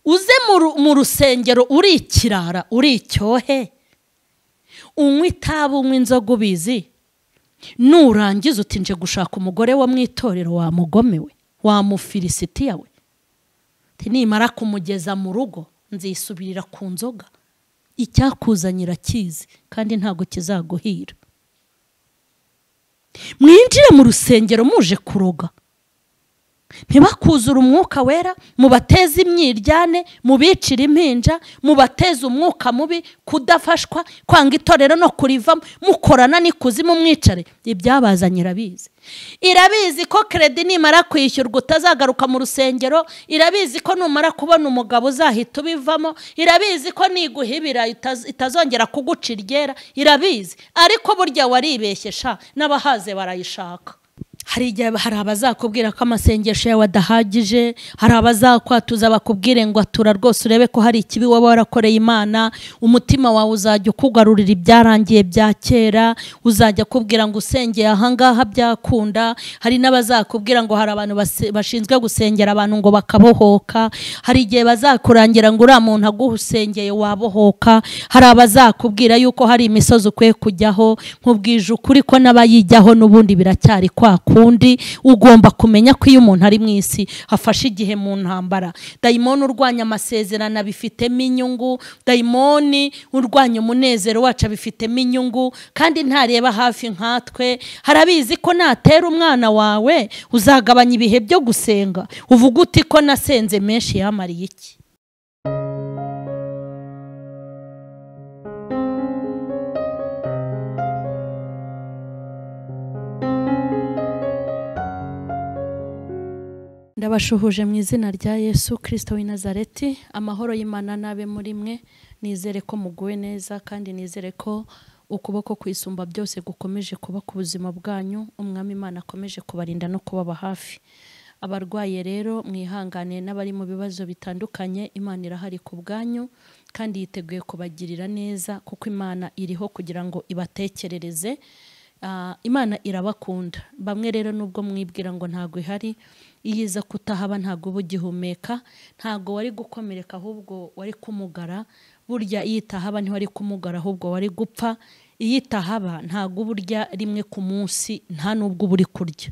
uze mu rusengero uri ikirara uri icyohe, unywa itabi unywa inzoga ubizi, nurangiza uti nje gushaka umugore wo mu itorero, wa mugome we, wa mufilisitiya we, nimara kumugeza mu rugo nzisubirira ku nzoga, icyakuzanira kizi kandi ntago kizaguhira. Mwinjire mu rusengero muje kuroga, ntibakuzura umwuka wera, mubateze imyiryane, mubicira impinja, mubateze umwuka mubi, kudafashwa, kwanga itorero no kurivamo, mukorana n'ikuzimu mwicare. Ibyabazanye irabizi. Irabizi ko kredi nimara kwishyurwa utazagaruka mu rusengero, irabizi ko numara kubona umugabo uzahita ubivamo, irabizi ko niguhibira itazongera kuguca iryera, irabizi. Ariko burya waribeshyesha n'abahaze barayishaka. Hari abazakubwira ko amasengesho yawe adahagije, hari abazakwatuza bakubwire ngo atura rwose urebe ko hari ikibi waba warakoreye Imana, umutima wawe uzajya ukugarurira ibyarangiye bya kera, uzajya kubwira ngo usengeye ahangaha byakunda. Hari n'abazakubwira ngo hari abantu bashinzwe gusengera abantu ngo bakabohoka, hari igihe bazakurangira ngo uriya muntu aguhusengeye wabohoka, hari abazakubwira yuko hari imisozi ukwiye kujyaho. Nkubwije ukuri ko n'abayijyaho n'ubundi biracyari kwa kundi. Ugomba kumenya ko iyo umuntu ari mu isi hafashe igihe mu ntambara. Dayimoni urwanya amasezerano abifitemo inyungu, dayimoni urwanya umunezero wacu abifitemo inyungu, kandi ntareba hafi nkatwe. Harabizi ko natera umwana wawe uzagabanya ibihe byo gusenga, uvuga uti ko nasenze menshi yamariye iki? Ndabashuhuje mu izina rya Yesu Kristo w'i Nazareti. Amahoro y'Imana nabe muri mwe. Nizere ko muguwe neza kandi nizere ko ukuboko kwisumba byose gukomeje kuba ku buzima bwanyu. Umwami Imana akomeje kubarinda no kubaba hafi. Abarwaye rero mwihangane n'abari mu bibazo bitandukanye, Imana irahari ku bwanyu kandi yiteguye kubagirira neza, kuko Imana iriho kugira ngo ibatekerereze. Imana irabakunda. Bamwe rero nubwo mwibwira ngo ntago ihari, iyiza kutahaba ntago ubugihumeka, ntago wari gukomereka ahubwo wari kumugara. Burya iyitahaba ntiwari kumugara ahubwo wari gupfa. Iyitahaba ntago burya rimwe ku munsi, nta nubwo buri kurya.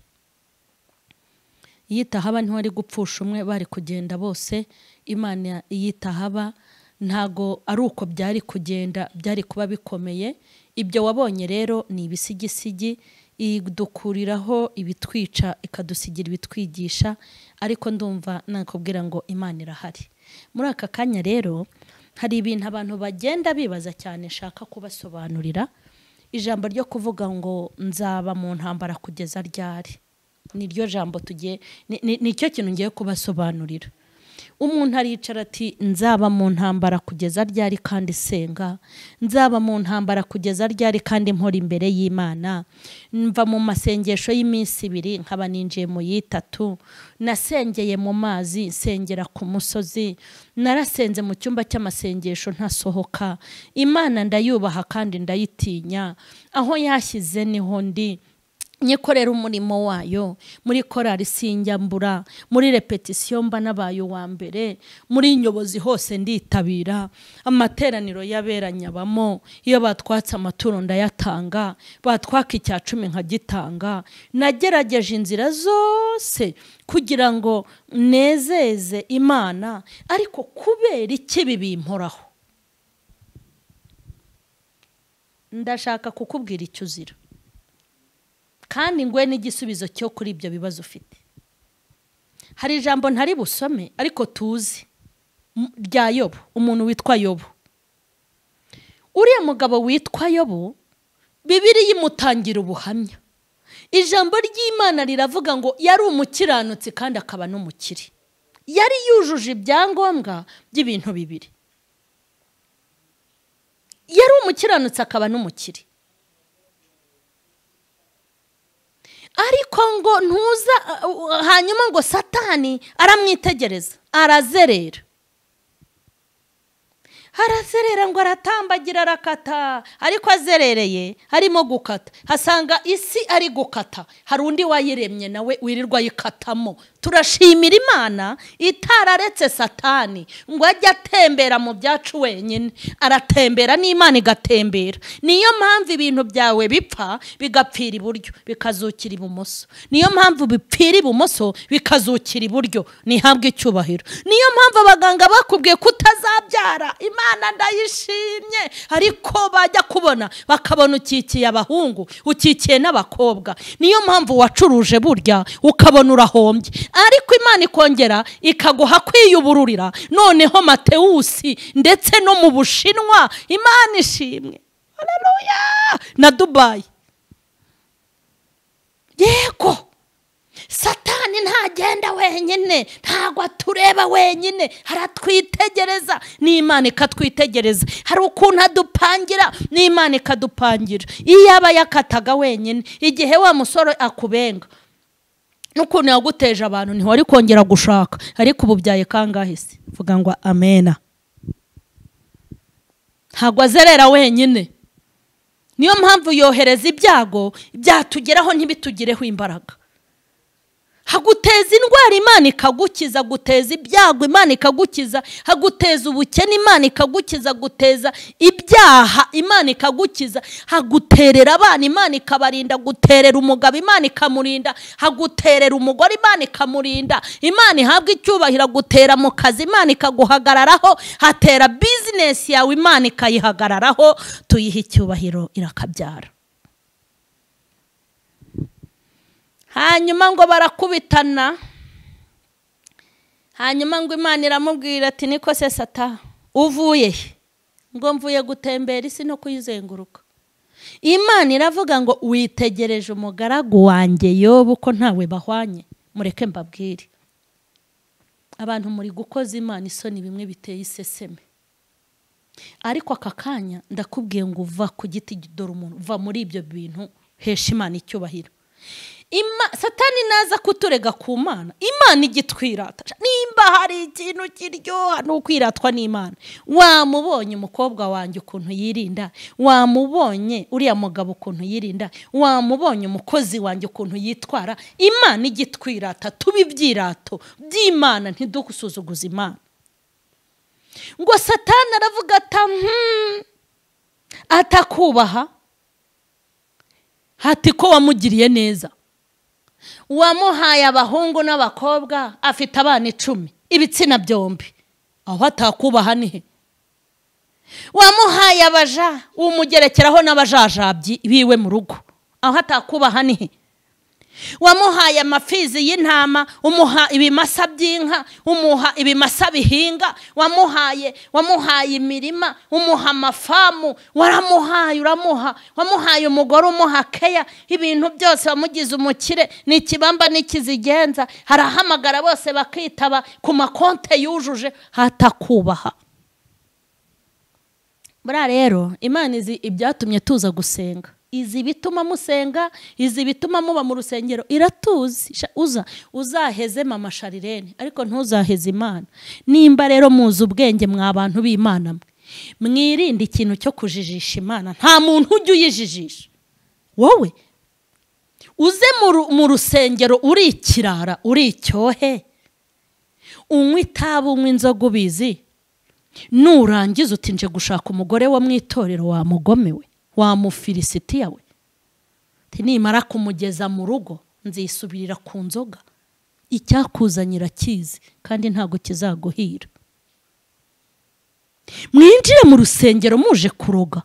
Iyitahaba ntiwari gupfusha umwe, bari kugenda bose. Imana iyitahaba ntago ari uko byari kugenda, byari kuba bikomeye. Ibyo wabonye rero ni ibisigisigi, idukuriraho ibitwica ikadusigira ibitwigisha. Ariko ndumva nakubwira ngo Imana irahari. Muri aka kanya rero hari ibintu abantu bagenda bibaza cyane, shaka kubasobanurira. Ijambo ryo kuvuga ngo nzaba mu ntambara kugeza ryari, niryo jambo tugiye, nicyo kintu ngiye kubasobanurira. Umuntu aricara ati nzaba mu ntambara kugeza ryari kandi senga, nzaba mu ntambara kugeza ryari kandi mpora imbere y'Imana, mva mu masengesho y'iminsi 2 nkaba ninjiye mu 3, nasengeye mu mazi, nsengera ku musozi, narasenze mu cyumba cy'amasengesho ntasohoka. Imana ndayubaha kandi ndayitinya, aho yashyize niho ndi. Nyikorera umurimo wayo, muri korari sinjyambura, muri repetition mba nabaye wa mbere, muri nyobozi hose nditabira, amateraniro yaberanyabamo. Iyo batwatse amaturo ndayatanga, batwaka icya 10 nkagitanga. Nagerageje inzira zose kugira ngo nezeze Imana, ariko kubera ikibi bimporaho. Ndashaka kukubwira icyo uzira, kandi ngwe n'igisubizo cyo kuri ibyo bibazo ufite. Hari ijambo ntari busome ariko tuzi rya Yobu, umuntu witwa Yobu. Uriya mugabo witwa Yobu, Bibiliya imutangira ubuhamya. Ijambo ry'Imana riravuga ngo yari umukiranutsi kandi akaba n'umukire. Yari yujuje ibyangombwa by'ibintu bibiri. Yari umukiranutsi akaba n'umukire. Ariko ngo ntuza, hanyuma ngo Satani aramwitegereza, arazerera. Harazerera ngo aratambagira arakata, ariko azerereye harimo gukata. Hasanga isi ari gukata, hari undi wayiremye nawe wirirwa yikatamo. turashimira Imana itararetse Satani ngo ajye atembera mu byacu wenyine, aratembera n'Imana igatembera. Niyo mpamvu ibintu byawe bipfa bigapfira iburyo bikazukira ibumoso, niyo mpamvu bipfira ibumoso bikazukira iburyo. Nihabwe icyubahiro. Niyo mpamvu abaganga bakubwiye kutazabyara, Imana ndayishimye, ariko bajya kubona bakabona ukikiye abahungu, ukikiye n'abakobwa. Niyo mpamvu wacuruje burya ukabona urahombye, ariko Imana ikongera ikaguha kwiyubururira. Noneho Matewusi ndetse no mu Bushinwa, Imana ishimwe, haleluya, na Dubai. Yego, Satani ntagenda wenyine, ntago atureba wenyine, haratwitegereza, n'Imana ikatwitegereza. Hari ukuntu adupangira, n'Imana ikadupangira. Iyo aba yakataga wenyine, igihe wa musore akubenga n'ukuntu yaguteje abantu ntiwari kongera gushaka, ariko ubu byaye kangahe se? Vuga ngo amena. Ntago azerera wenyine. Niyo mpamvu yohereza ibyago byatugeraho ntibitugireho imbaraga. Haguteza indwara Imana ikagukiza, guteza ibyago Imana ikagukiza, haguteza ubukene Imana ikagukiza, guteza ibyaha Imana ikagukiza, haguterera abana Imana ikabarinda, guterera umugabo Imana ikamurinda, haguterera umugore Imana ikamurinda. Imana ihabwa icyubahiro, gutera mu kazi Imana ikaguhagararaho, hatera business yawe Imana ikayihagararaho. Tuyiha icyubahiro, irakabyara. Hanyuma ngo barakubitana, hanyuma ngo Imana iramubwira ati niko se Sata uvuye? Ngo mvuye gutembera isi no kuyizenguruka. Imana iravuga ngo witegereje umugaragu wanjye Yobu ko ntawe bahwanye. Mureke mbabwire, abantu muri gukoza Imana isoni bimwe biteye iseseme, ariko aka kanya ndakubwiye ngo uva ku giti dore umuntu, uva muri ibyo bintu, hesha Imana icyubahiro. Satani naza kuturega ku Mana, Imana igitwirata. Nimba hari ikintu kiryoha n'ukwiratwa n'Imana. Wamubonye umukobwa wanjye ukuntu yirinda, wamubonye uriya mugabo ukuntu yirinda, wamubonye umukozi wanjye ukuntu yitwara. Imana igitwirata, tubibyirato by'Imana, ntidusuzuguze Imana. Ngo Satani aravuga atakubaha, hati ko wamugiriye neza. Wamuhaye abahungu n'abakobwa, afite abana 10, ibitsina byombi, aho atakubaha nihe? Wamuhaye abaja, umugerekeraho n'abajajabyi biwe mu rugo, aho atakubaha nihe? Wamuhaye amafizi y'intama, umuha ibimasa by'inka, umuha ibimasa bihinga, wamuhaye imirima, umuha amafamu, waramuhaye, uramuha, wamuhaye umugore, umuha keya, ibintu byose wamugize umukire, n'ikibamba n'ikizigenza, harahamagara bose bakitaba ku makonte yujuje, hatakubaha. Bura rero Imana izi ibyatumye tuza gusenga, izi bituma musenga, izi bituma muba mu rusengero, iratuzi. Uzaheze mama Sharirene, ariko ntuzaheze Imana. Nimba rero muzi ubwenge mw'abantu b'Imana, mwirinde ikintu cyo kujijisha Imana. Nta muntu ujya uyijijisha. Wowe uze mu rusengero uri ikirara, uri icyohe, unywa itabi, unywa inzoga ubizi, nurangiza uti nje gushaka umugore wo mu itorero, wamugomewe, wamufilisitiya we. Nimara kumugeza mu rugo nzisubirira ku nzoga, icyakuzanyira kizi kandi ntago kizaguhira. Mwinjire mu rusengero muje kuroga,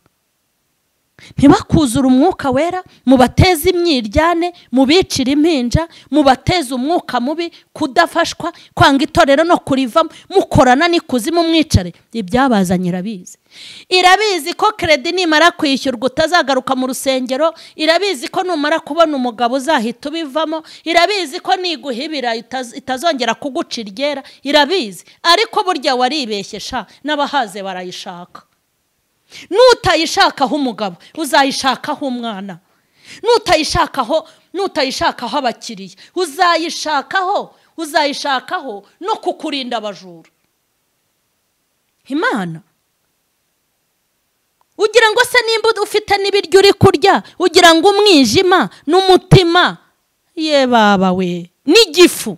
ntibakuzura umwuka wera, mubateze imyiryane, mubicira impinja, mubateze umwuka mubi, kudafashwa, kwanga itorero no kurivamo, mukorana n'ikuzimu mwicare. Ibyabazanye irabizi. Irabizi ko kredi nimara kwishyurwa utazagaruka mu rusengero, irabizi ko numara kubona umugabo uzahita ubivamo, irabizi ko niguhibira itazongera kuguca iryera, irabizi. Ariko burya waribeshyesha, n'abahaze barayishaka. Nutayishakaho umugabo, uzayishakaho umwana. Nutayishakaho abakiriya, uzayishakaho no kukurinda abajura. Imana ugira ngo se nimba ufite n'ibiryo uri kurya, ugira ngo umwijima n'umutima ye baba we n'igifu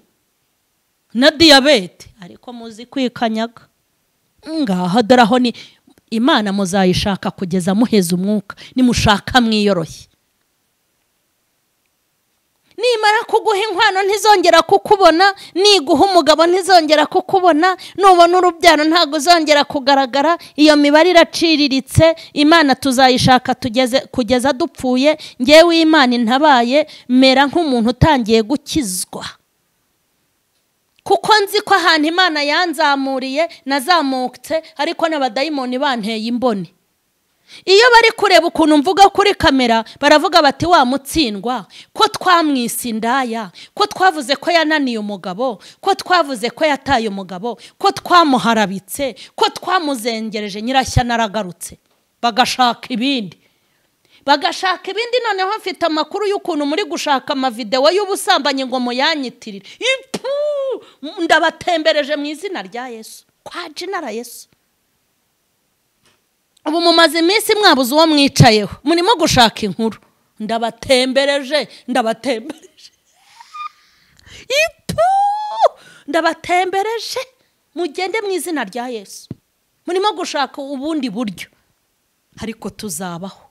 na diyabete, ariko muzi kwikanyaga. Ngaho dore aho ni Imana muzayishaka kugeza muheza umwuka, nimushaka mwiyoroshye. Nimara kuguha inkwano ntizongera kukubona, niguha umugabo ntizongera kukubona, nubona urubyaro ntago uzongera kugaragara. Iyo mibare iraciriritse. Imana tuzayishaka kugeza dupfuye. Ngewe Imana intabaye mera nk'umuntu utangiye gukizwa, kuko nzi ko ahantu Imana yanzamuriye nazamutse, ariko n'abadayimoni banteye imboni. Iyo bari kureba ukuntu mvuga kuri kamera baravuga bati wa mutsindwa, ko twamwise indaya, ko twavuze ko yananiye umugabo, ko twavuze ko yataye umugabo, ko twamuharabitse, ko twamuzengereje, nyirashya naragarutse. Bagashaka ibindi noneho mfite amakuru y'ukuntu muri gushaka amavideo y'ubusambanyi ngo muyanyitirire. Ndabatembereje mu izina rya Yesu, kwa Jenara Yesu. Ubu mumaze iminsi mwabuze uwo mwicayeho, murimo gushaka inkuru. Ndabatembereje ndabatembereje, mugende mu izina rya Yesu. Murimo gushaka ubundi buryo, ariko tuzabaho.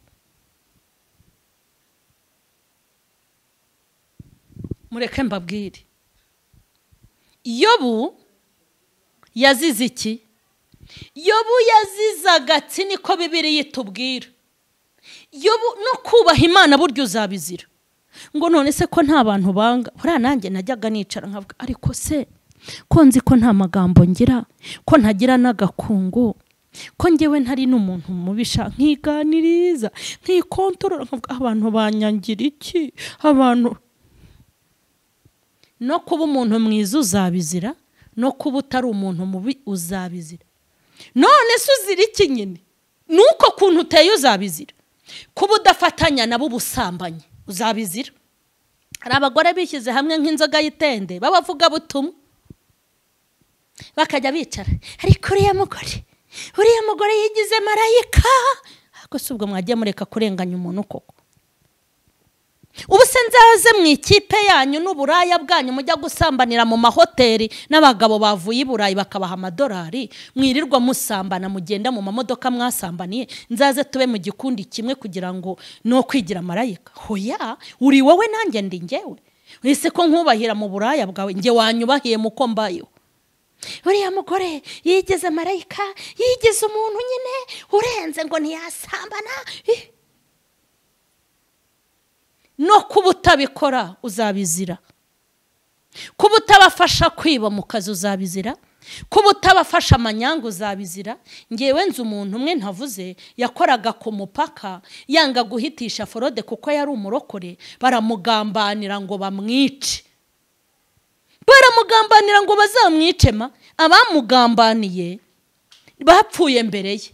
Mureke mbabwire, Yobu yazize iki? Yobu yazize agatsi, niko Bibiliya itubwira. Yobu no kubaha Imana buryo uzabizira. Ngo none se ko nta bantu banga, buriya nanjye najyaga nicara nkavuga, ariko se ko nzi ko nta magambo ngira, ko ntagira n'agakungu, ko ngewe ntari n'umuntu mubisha, nkiganiriza, nkikontorora, nkavuga abantu banyangira iki? Abantu no kuba umuntu mwiza uzabizira, no kuba utari umuntu mubi uzabizira. None se uzira iki nyine? Nuko kuntu uteye uzabizira. Kuba udafatanya nabo ubusambanyi uzabizira. Hari abagore bishyize hamwe nk'inzoga y'itende babavuga butumwa, bakajya bicara, ariko uriya mugore yigize marayika. Ariko si ubwo mwagiye mureka kurenganya umuntu koko? Ubu se nzaze mu ikipe yanyu n'uburaya bwanyu mujya gusambanira mu mahoteli n'abagabo bavuye i Burayi bakabaha amadolari, mwirirwa musambana, mugenda mu mamodoka mwasambaniye, nzaze tube mu gikundi kimwe kugira ngo no kwigira marayika? Hoya, uri wowe nanjye ndi ngewe. Ese ko nkubahira mu buraya bwawe, nge wanyubahiye muko mbayeho? Uriya mugore yigeze marayika, yigeze umuntu nyine urenze ngo ntiyasambana. No kuba utabikora uzabizira. Kuba utabafasha kwiba mu kazi uzabizira. Kuba utabafasha amanyanga uzabizira. Ngewe nzi umuntu umwe ntavuze yakoraga ku mupaka, yanga guhitisha forode kuko yari umurokore, baramugambanira ngo bamwice. Baramugambanira ngo bazamwicema. Abamugambaniye bapfuye mbere ye.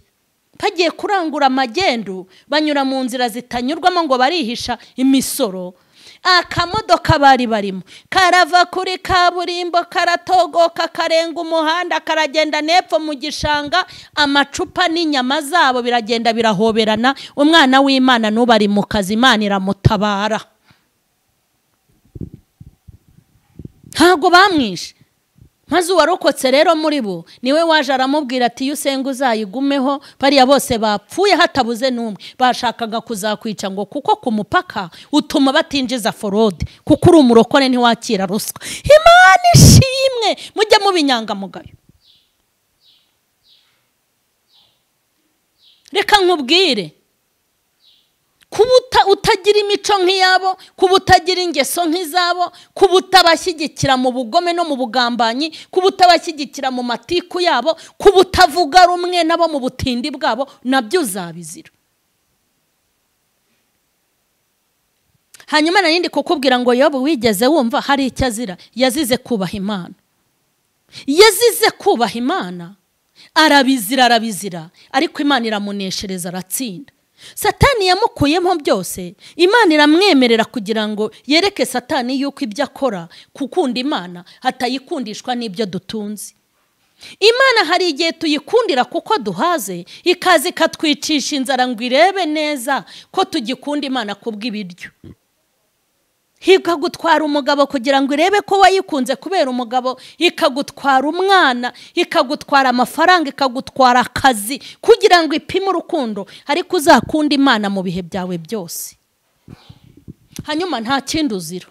Bagiye kurangura amagendo, banyura mu nzira zitanyurwamo ngo barihisha imisoro. Akamodoka bari barimo karava kuri kaburimbo, karatogoka, karenga umuhanda, karagenda nepfo mu gishanga. Amacupa n'inyama zabo biragenda birahoberana. Umwana w'Imana n'ubari mu kazi, Imana iramutabara. Ntago bamwishe. Maze uwarokotse rero muri bo niwe waje aramubwira ati iyo usenga uzayigumeho. Bariya bose bapfuye hatabuze n'umwe. Bashakaga kuzakwica ngo kuko ku mupaka utuma batinjiza forode, kuko uri umurokore ntiwakira ruswa. Imana ishimwe, mujye mubinyangamugayo. Reka nkubwire, kuba utagira imico nk'iyabo, kuba utagira ingeso nk'izabo, kuba utabashyigikira mu bugome no mu bugambanyi, kuba utabashyigikira mu matiku yabo, kuba utavuga rumwe nabo mu butindi bwabo, nabyo uzabizira. Hanyuma narindi kukubwira ngo Yobu wigeze wumva hari icyo azira? Yazize kubaha Imana. Yazize kubaha Imana, arabizira, ariko Imana iramuneshereza, aratsinda. Satani yamukuyemo byose. Imana iramwemerera kugira ngo yereke Satani yuko ibyo akora kukunda Imana hatayikundishwa n'ibyo dutunze. Imana hari igihe tuyikundira kuko duhaze, ikazi ikatwicisha inzara ngo irebe neza ko tugikunda Imana kubw'ibiryo. ikagutwara umugabo kugira ngo irebe ko wayikunze kubera umugabo, ikagutwara umwana, ikagutwara amafaranga, ikagutwara akazi kugira ngo ipime urukundo, ariko uzakunda Imana mu bihe byawe byose. Hanyuma nta kindi uzira.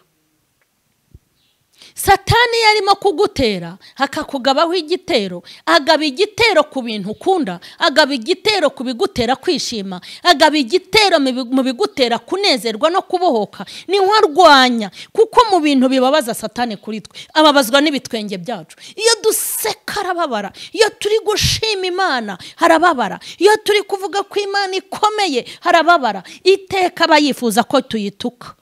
Satani yarimo kugutera akakugabaho igitero, agaba igitero ku bintu ukunda, agaba igitero ku bigutera kwishima, agaba igitero mu bigutera kunezerwa no kubohoka. Ni nkarwanya, kuko mu bintu bibabaza Satani kuri twe ababazwa n'ibitwenge byacu. Iyo duseka arababara, iyo turi gushima Imana harababara, iyo turi kuvuga ko Imana ikomeye harababara. Iteka bayifuza ko tuyituka.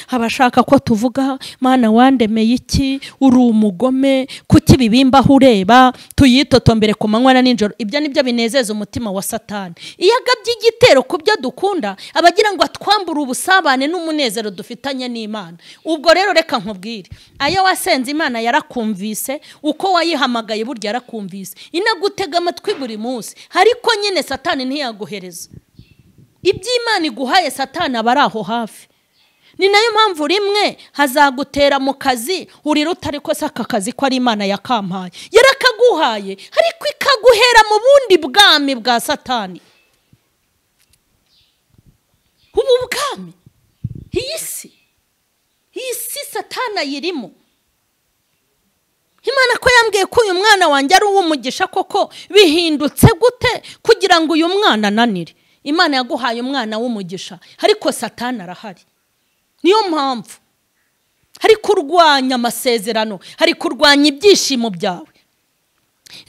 Abashaka ko tuvuga Mana wandemeye iki, uri umugome, kuki bibimbaho ureba, tuyitotombere ku manywa na nijoro. Ibyo nibyo binezeza umutima wa Satani. Iyo agabye igitero ku byo dukunda, abagira ngo atwambure ubusabane n'umunezero dufitanye n'Imana. Ubwo rero reka nkubwire, ayo wasenze Imana yarakumvise, uko wayihamagaye burya yarakumvise, inagutega amatwi buri munsi, ariko nyine Satani ntiyaguhereza iby'Imana iguhaye. Satani aba ari aho hafi. Ni nayo mpamvu rimwe hazagutera mu kazi urira utari ko saka kazi ko ari Imana yakampaye, yarakaguhaye, ariko ikaguhera mu bundi bwami bwa Satani. Ubu bwami, iyi si Satani ayirimo. Imana ko yambwiye ko uyu mwana wanjye ari uw'umugisha, koko bihindutse gute kugira ngo uyu mwana ananire? Imana yaguhaye umwana w'umugisha, ariko Satani arahari. Niyo mpamvu hari kurwanya amasezerano, hari kurwanya ibyishimo byawe.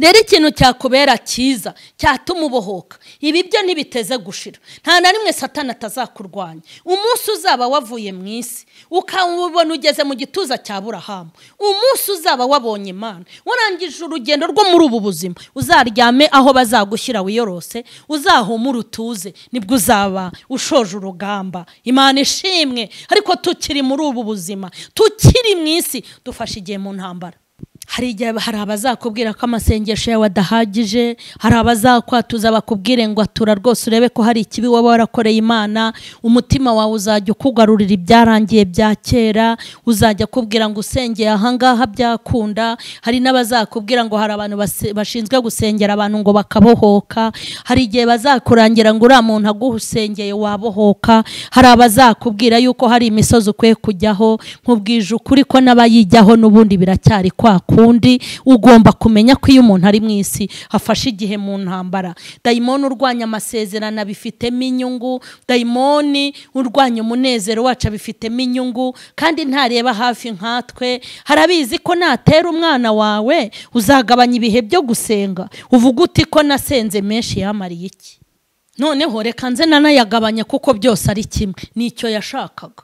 Rero ikintu cyakubera cyiza cyatuma ubohoka, ibi byo ntibiteze gushira. Nta na rimwe Satani atazakurwanya. Umunsi uzaba wavuye mu isi ukabona ugeze mu gituza cya Aburahamu, umunsi uzaba wabonye Imana, warangije urugendo rwo muri ubu buzima, uzaryame aho bazagushyira wiyorose, uzahumura utuze, nibwo uzaba ushoje urugamba. Imana ishimwe. Ariko tukiri muri ubu buzima, tukiri mu isi, dufashe igihe mu ntambara. Hari abazakubwira ko amasengesho yawe adahagije, hari abazakwatuza bakubwire ngo atura rwose urebe ko hari ikibi waba warakoreye Imana. Umutima wawe uzajya ukugarurira ibyarangiye bya kera, uzajya kubwira ngo usengeye ahangaha byakunda. Hari n'abazakubwira ngo hari abantu bashinzwe gusengera abantu ngo bakabohoka. Hari igihe bazakurangira ngo uriya muntu agusengeye wabohoka. Hari abazakubwira yuko hari imisozi ukwiye kujyaho, nkubwije ukuri ko n'abayijyaho n'ubundi biracyari kwa kundi. Ugomba kumenya ko iyo umuntu ari mu isi hafashe igihe mu ntambara. Dayimoni urwanya amasezerano bifitemo inyungu, dayimoni urwanya umunezero wacu bifitemo inyungu, kandi ntareba hafi nkatwe. Harabizi ko natera umwana wawe uzagabanya ibihe byo gusenga, uvuga uti ko nasenze menshi yamariye iki? Noneho reka nze nanayagabanya kuko byose ari kimwe. Nicyo yashakaga,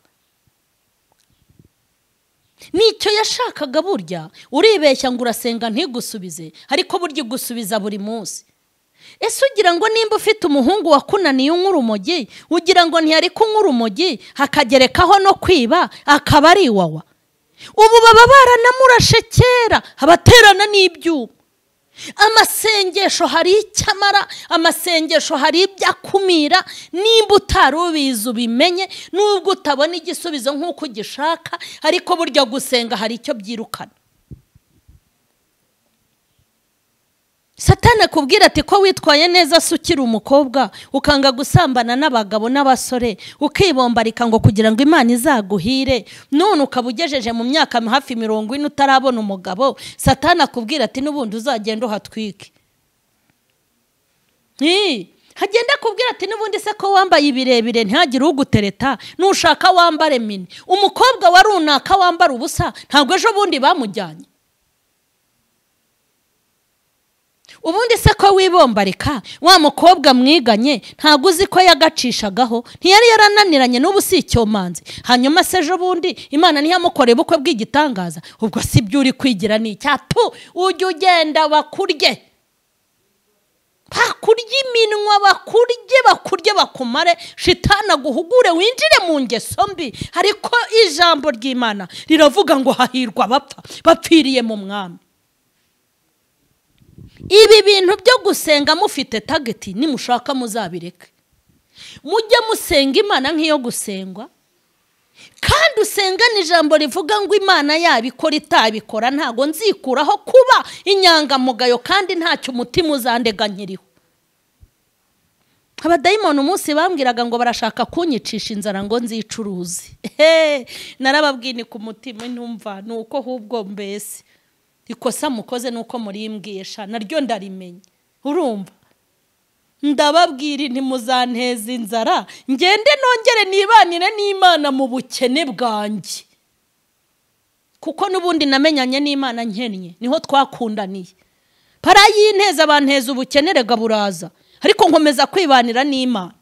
nicyo yashakaga. Burya uribeshya ngo urasenga ntigusubize, ariko burya igusubiza buri munsi. Ese ugira ngo nimba ufite umuhungu wakunaniye urumogi, ugira ngo ntiyari kunywa urumogi hakagerekaho no kwiba akaba ari iwawa? Ubu baba baranamurashe kera, abaterana n'ibyuma. Amasengesho hari icyamara, amasengesho hari ibyakumira. Nimba utari ubizi ubimenye, nubwo utabona igisubizo nk'uko ugishaka, ariko burya gusenga hari icyo byirukana. Satani akubwira ati ko witwaye neza se ukiri umukobwa, ukanga gusambana n'abagabo n'abasore, ukibombarika ngo kugira ngo Imana izaguhire, none ukaba ugejeje mu myaka hafi 40 utarabona umugabo. Satani akubwira ati n'ubundi uzagenda uhatwike. Hagenda akubwira ati n'ubundi se ko wambaye ibirebire ntihagire ugutereta, nushaka wambare mini. Umukobwa wa runaka wambara ubusa ntabwo ejo bundi bamujyanye. Ubundi se ko wibombarika, wa mukobwa mwiganye ntabwo uzi ko yagacishagaho, ntiyari yarananiranye n'ubu si icyomanzi. Hanyuma se ejo bundi Imana ntiyamukoreye ubukwe bw'igitangaza? Ubwo si byo uri kwigira ni icyatu. Ujye ugenda bakurye, bakurye iminwa, bakurye bakumare, shitana guhugure winjire mu ngeso mbi. Ariko ijambo ry'Imana riravuga ngo hahirwa abapfa bapfiriye mu mwami. Ibi bintu byo gusenga mufite tageti, nimushaka muzabireke. Mujye musenga Imana nk'iyo gusengwa. kandi usengana ijambo rivuga ngo Imana yabikora itabikora, ntago nzikuraho kuba inyangamugayo kandi ntacyo umutima uzandega nkiriho. Abadayimoni umunsi bambwiraga ngo barashaka kunyicisha inzara ngo nzicuruze, narababwiye ni ku mutima ntumva, nuko hubwo mbese ikosa mukoze nuko murimbwiyesha naryo ndarimenye. Urumva, ndababwira ntimuzanteza inzara ngende nongere nibanire n'Imana mu bukene bwanjye, kuko nubundi namenyanye n'Imana nkennye, niho twakundaniye. Parayinteza banteza ubukene rega buraza, ariko nkomeza kwibanira n'Imana.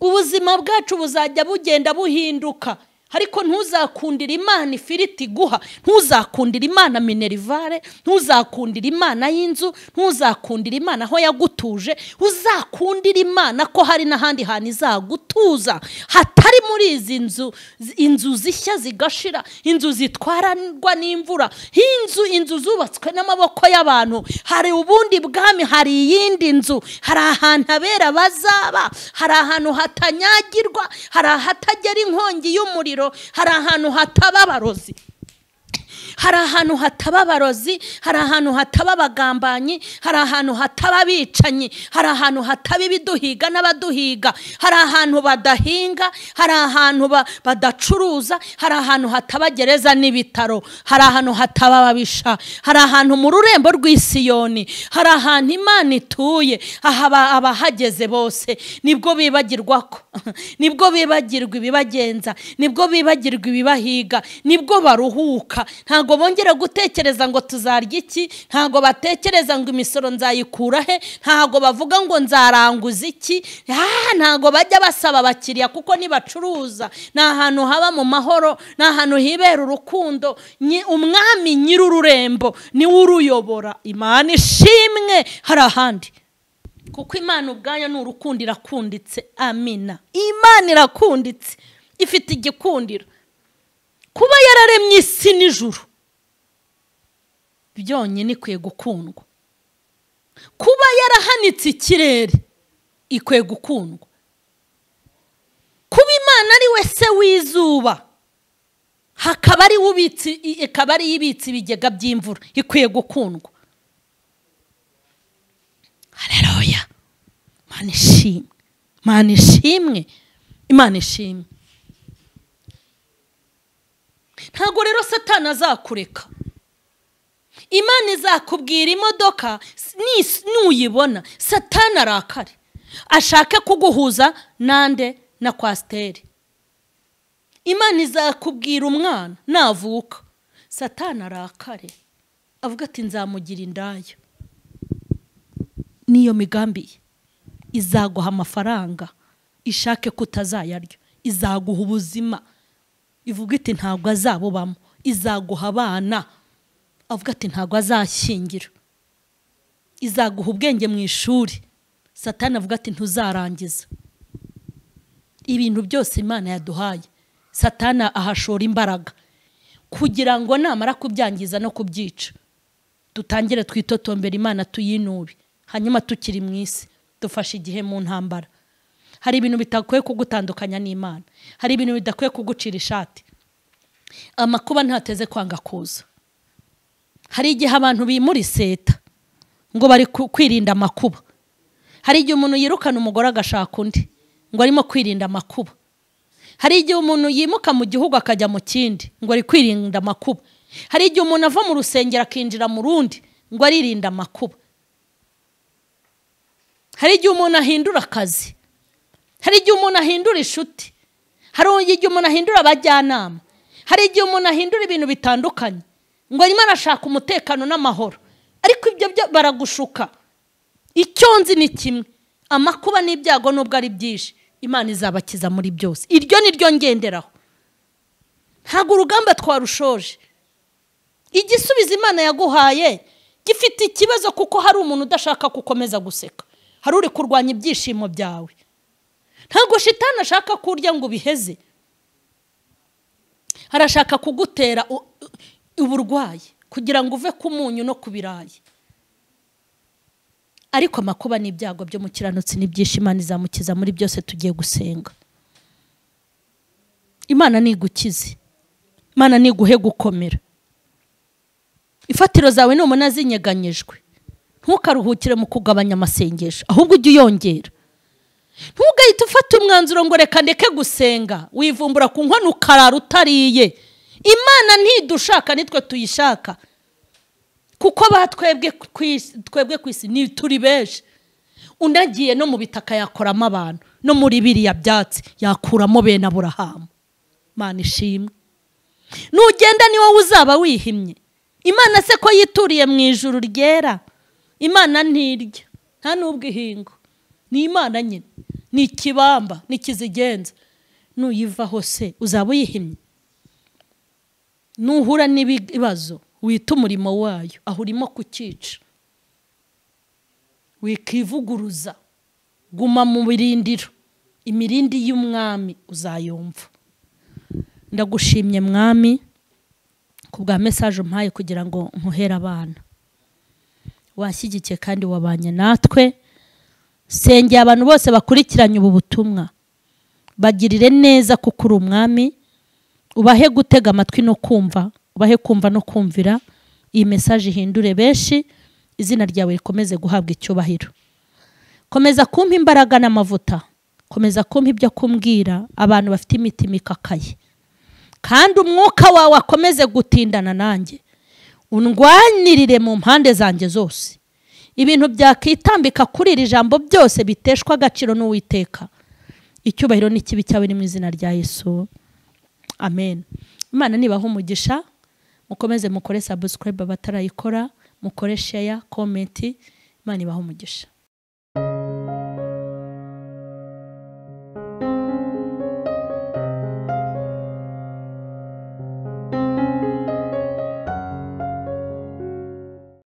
Ubuzima bwacu buzajya bugenda buhinduka, ariko ntuzakundira Imana ifiriti guha, ntuzakundira Imana minerivare, ntuzakundira Imana y'inzu, ntuzakundira Imana aho yagutuje, uzakundira Imana ko hari n'ahandi hantu izagutuza hatari muri izi inzu zishya zigashira, inzu zitwarwa n'imvura, inzu zubatswe n'amaboko y'abantu. Hari ubundi bwami, hari iyindi nzu, hari ahantu abera bazaba, hari ahantu hatanyagirwa, hari ahatagera inkongi y'umuriro, hari ahantu hataba abarozi, hari ahantu hataba abarozi, hari ahantu hataba abagambanyi, hari ahantu hataba abicanyi, hari ahantu hataba ibiduhiga n'abaduhiga, hari ahantu badahinga, hari ahantu badacuruza, hari ahantu hataba gereza n'ibitaro, hari ahantu hataba ababisha, hari ahantu mu rurembo rw'Isiyoni, hari ahantu Imana ituye. Aha abahageze bose nibwo bibagirwa ko, nibwo bibagirwa ibibagenza, nibwo bibagirwa ibibahiga, nibwo baruhuka. Ntago bongera gutekereza ngo tuzarya iki, ntago batekereza ngo imisoro nzayikura he, ntago bavuga ngo nzaranguza iki, ntago bajya basaba abakiriya kuko nibacuruza ni ahantu haba mu mahoro, ni ahantu hibera urukundo. Umwami nyir'ururembo niwe uruyobora. Imana ishimwe. Hari ahandi, kuko Imana ubwayo ni urukundo, irakunditse. Amina. Imana irakunditse, ifite igikundiro. Kuba yararemye isi n'ijuru byonyine ikwiye gukundwa. Kuba yarahanitse ikirere ikwiye gukundwa. Kuba Imana ari we se w'izuba, hakaba ari ibitsi ibigega by'imvura, ikwiye gukundwa. Haleluya. Imana ishimwe, Imana ishimwe, Imana ishimwe. Ntago rero Satani azakureka. Imana izakubwira imodoka nuyibona Satani arakare, ashake kuguhuza nande na kwasiteri. Imana izakubwira umwana navuka, Satani arakare avuga ati nzamugira indaya. Niyo migambi izaguha amafaranga, ishake kutazayarya, izaguha ubuzima, ivuga iti ntabwo azabubamo, izaguha abana, avuga ati ntabwo azashyingira, izaguha ubwenge mu ishuri, Satani avuga ati ntuzarangiza. Ibintu byose Imana yaduhaye Satani ahashora imbaraga kugira ngo namara kubyangiza no kubyica dutangire twitotombera Imana tuyinube, hanyuma tukiri mu isi dufashe igihe mu ntambara. Hari ibintu bitakwiye kugutandukanya n'Imana, hari ibintu bidakwiye kugucira ishati. Amakuba ntateze kwanga kuza. Hari igihe abantu bimuri seta ngo bari kwirinda amakuba. Hari igihe umuntu yirukana umugore agashaka undi ngo arimo kwirinda amakuba. Hari igihe umuntu yimuka mu gihugu akajya mu kindi ngo ari kwirinda amakuba. Hari igihe umuntu ava mu rusengero akinjira mu rundi ngo aririnda amakuba. Hari igihe umuntu ahindura akazi, hari igihe umuntu ahindura inshuti, hari igihe umuntu ahindura abajyanama, hari igihe umuntu ahindura ibintu bitandukanye ngo arimo arashaka umutekano n'amahoro. Ariko ibyo baragushuka. Icyo nzi ni kimwe, amakuba n'ibyago nubwo ari byinshi, Imana izabakiza muri byose. Iryo ni ryo ngenderaho. Ntago urugamba twarushoje. Igisubizo Imana yaguhaye gifite ikibazo, kuko hari umuntu udashaka gukomeza guseka, hari uri kurwanya ibyishimo byawe. Ntago Shitani ashaka kurya ngo biheze, harashaka kugutera uburwayi kugira ngo uve ku munyu no ku birayi. Ariko amakuba n'ibyago byo mu kiranutsi n'ibyishimo Imana izamukiza muri byose. Tugiye gusenga. Imana nigukize, Imana niguhe gukomera. Ifatiro zawe numuna zinyeganyejwe, ntukaruhukire mu kugabanya amasengesho, ahubwo ujye uyongera. Ntugahite ufata umwanzuro ngo reka ndeke gusenga, wivumbura ku nkono ukarara utariye. Imana ntidushaka, nitwe tuyishaka, kuko twebwe ku isi ni turi benshi. Unagiye no mu bitaka yakoramo abantu, no muri biriya byatsi yakuramo bene Aburahamu. Imana ishimwe. Nugenda ni wowe uzaba wihimye. Imana se ko yituriye mu ijuru ryera, Imana ntirya nta nubwo ihinga, ni Imana nyine, ni ikibamba, ni kizigenza. Nuyivaho se uzaba uyihimye? Nuhura n'ibibazo wita umurimo wayo, aho urimo kukica, wikivuguruza, guma mu birindiro, imirindi y'umwami uzayumva. Ndagushimye Mwami ku bwa message umpaye kugira ngo nkuhere abana. Washyigikiye kandi wabanye natwe. Sengeye abantu bose bakurikiranye ubu butumwa, bagirire neza kuko uri umwami. Ubahe gutega amatwi no kumva, ubahe kumva no kumvira. Iyi message ihindure benshi, izina ryawe rikomeze guhabwa icyubahiro. Komeza kumpa imbaraga n'amavuta, komeza kumpa ibyo kumbwira abantu bafite imitima ikakaye, kandi umwuka wawe akomeze gutindana nanjye. Undwanirire mu mpande zanjye zose, ibintu byakitambika kuri iri jambo byose biteshwa agaciro n'Uwiteka. Icyubahiro n'ikibi cyawe ni mu izina rya Yesu, amen. Imana nibaho umugisha. Mukomeze mukore subscribe abatarayikora, mukore share, comment. Imana ibaho umugisha.